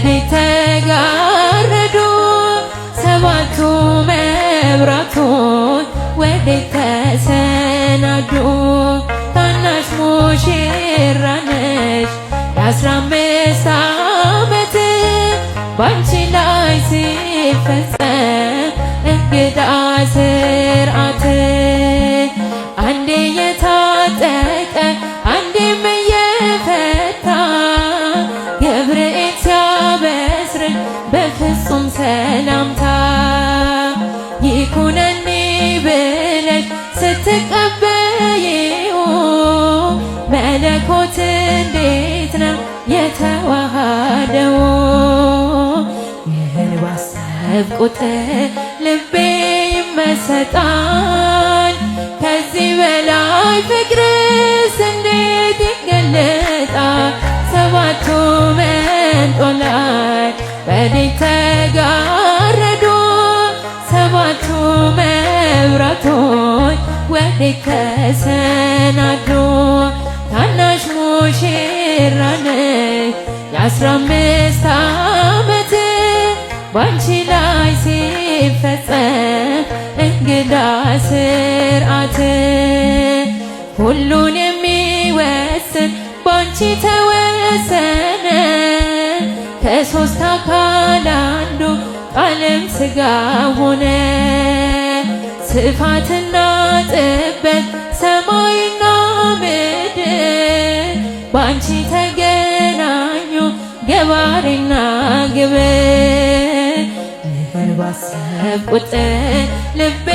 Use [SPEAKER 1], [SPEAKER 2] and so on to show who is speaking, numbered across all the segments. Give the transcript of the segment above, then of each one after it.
[SPEAKER 1] ወዴት ተጋረዱ ሰባቱ መብራቶች ወዴት ተሰናዱ? ታናሽ ሙሽራ ነሽ የ15 ዓመት ባንቺ ላይ ሲፈጸም እንግዳ ስርዓት። አንዴ የታጠቀ አንዴም እየፈታ ገብርኤል ሲያበስርን በፍጹም ሰላምታ ይኩነኒ ብለሽ ስትቀበይው መለኮት እንዴት ነው የተዋሃደው? ይህን ባሰብኩት ልቤ ይመሰጣል። ከዚህ በላይ ፍቅርስ እንዴት ይገለጣል? ሰባቱ መንጦላዕት ወዴት ተጋረዱ? ሰባቱ መብራቶች ወዴት ተሰናዱ? ታናሽ ሙሽራ ነሽ የ15 ዓመት ባንቺ ላይ ሲፈጸም እንግዳ ስርዓት። ሁሉን የሚወስን ባንቺ ተወሰነ ከሦስት አካል አንዱ ቃልም ሥጋ ሆነ። ስፋትና ጥበት ሰማይና ምድር ባንቺ ተገናኙ ገባሬና ግብር። ይህን ባሰብኩት ልቤ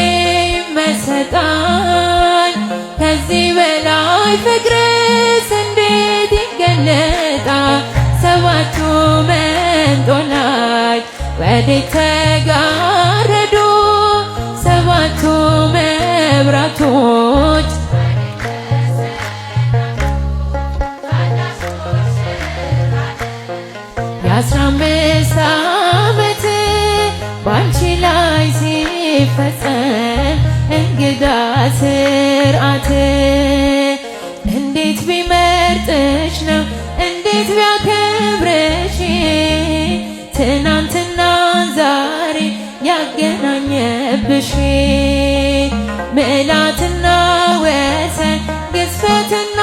[SPEAKER 1] ይመሰጣል። ከዚህ በላይ ፍቅርስ እንዴት ይገለጣል? ሰባቱ መንጦላዕት ወዴት ተጋረዱ? ሰባቱ መብራቶች የ15 ዓመት ባንቺ ላይ ሲፈጸም እንግዳ ስርዓት። እንዴት ቢመርጥሽ ነው እንዴት ቢያከብርሽ ትናንትና ዛሬ ያገናኘብሽ ምዕላትና ወሰን ግዝፈትና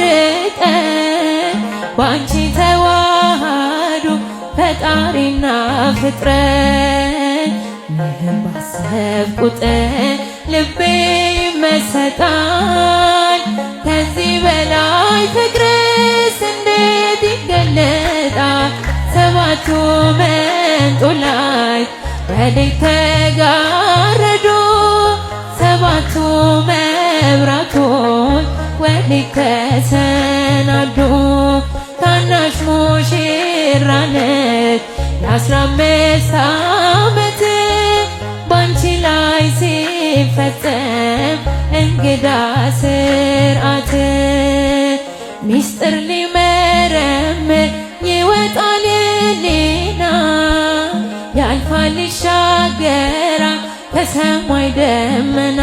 [SPEAKER 1] ርቀት ባንቺ ተዋሃዱ ፈጣሪና ፍጥረት። ይህን ባሰብኩት ልቤ ይመሰጣል። ከዚህ በላይ ፍቅርስ እንዴት ይገለጣል? ሰባቱ መንጦላዕት ወዴት ተጋረዱ? ሰባቱ መብራቶች ወዴት ተሰናዱ? ታናሽ ሙሽራ ነሽ የ15 ዓመት ባንቺ ላይ ሲፈጸም እንግዳ ስርዓት። ሚስጥር ሊመረምር ይወጣል ሌና ያልፋል ይሻገራል ከሰማይ ደመና።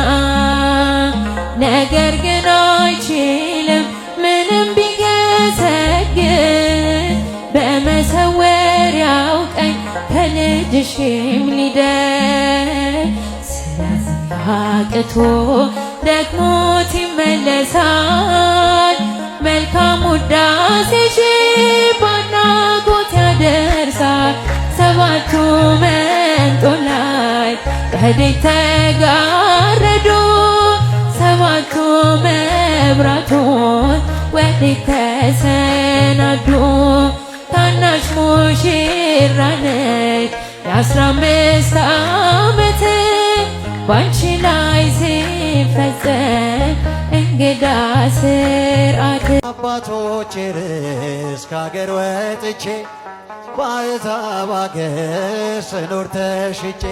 [SPEAKER 1] ነገር ግን አይችልም ምንም ቢገሰግስ በመሰወሪያው ቀኝ ከልጅሽም ሊደርስ። ስለዚህ አቅቶ ደክሞት ይመለሳል መልካም ውዳሴሽ ባድናቆት ያደርሳል። ሰባቱ መንጦላዕት ወዴት ተጋረዱ? ሰባቱ መብራቶች ወዴት ተሰናዱ? ታናሽ ሙሽራ ነሽ የ15 ዓመት ባንቺ ላይ ሲፈጸም እንግዳ ስርዓት።
[SPEAKER 2] አባቶች ርስ ከአገር ወጥቼ በአሕዛብ አገር ስኖር ተሽጬ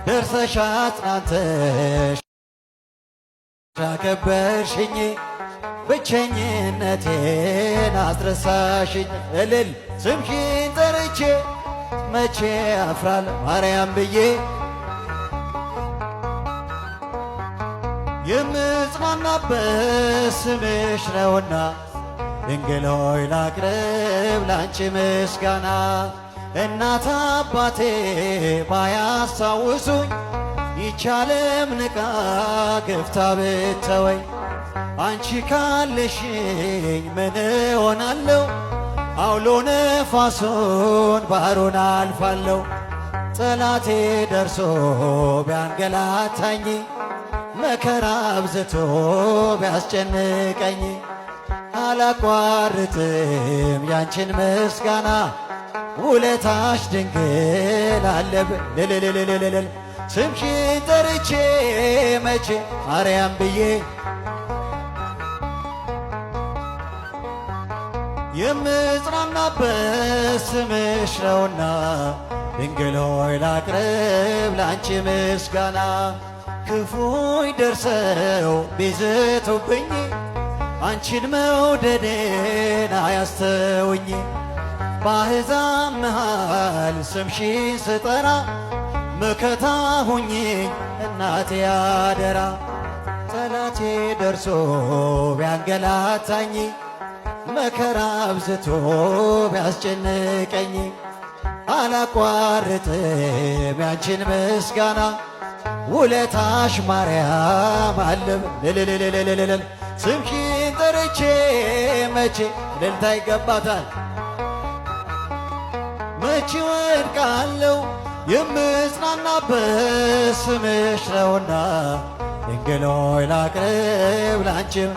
[SPEAKER 2] ደርሰሽ አጽናንተሽ አከበርሽኝ ብቸኝነቴን አስረሳሽኝ። እልል ስምሽን ጠርቼ መቼ አፍራል ማርያም ብዬ የምጽናናበት ስምሽ ነውና ድንግል ሆይ ላቅርብ ላንቺ ምስጋና። እናት አባቴ ባያስታውሱኝ ይቻለም ንቃ ገፍታ ብተወኝ አንቺ ካለሽኝ ምን እሆናለሁ አውሎ ነፋሱን ባህሩን አልፋለሁ ጠላቴ ደርሶ ቢያንገላታኝ መከራ አብዝቶ ቢያስጨንቀኝ አላቋርጥም ያንቺን ምስጋና ውለታሽ ድንግል አለብኝ ልልልልልልል ስምሽን ጠርቼ መቼ ማርያም ብዬ የምጽናናበት ስምሽ ነውና ድንግል ሆይ ላቅርብ ላንቺ ምስጋና ክፉይ ደርሰው ቢዝቱብኝ አንቺን መውደዴን አያስተውኝ በአሕዛብ መሃል ስምሽን ስጠራ መከታ ሁኚኝ እናቴ አደራ ጠላቴ ደርሶ ቢያንገላታኝ መከራ አብዝቶ ቢያስጨንቀኝ አላቋርጥም ያንቺን ምስጋና ውለታሽ ማርያም አለብ ልልልልልልል ስምሽን ጠርቼ መቼ እልልታ ይገባታል መቼ ወድቃለሁ የምጽናናበት ስምሽ ነውና ድንግል ሆይ ላቅርብ ላንቺም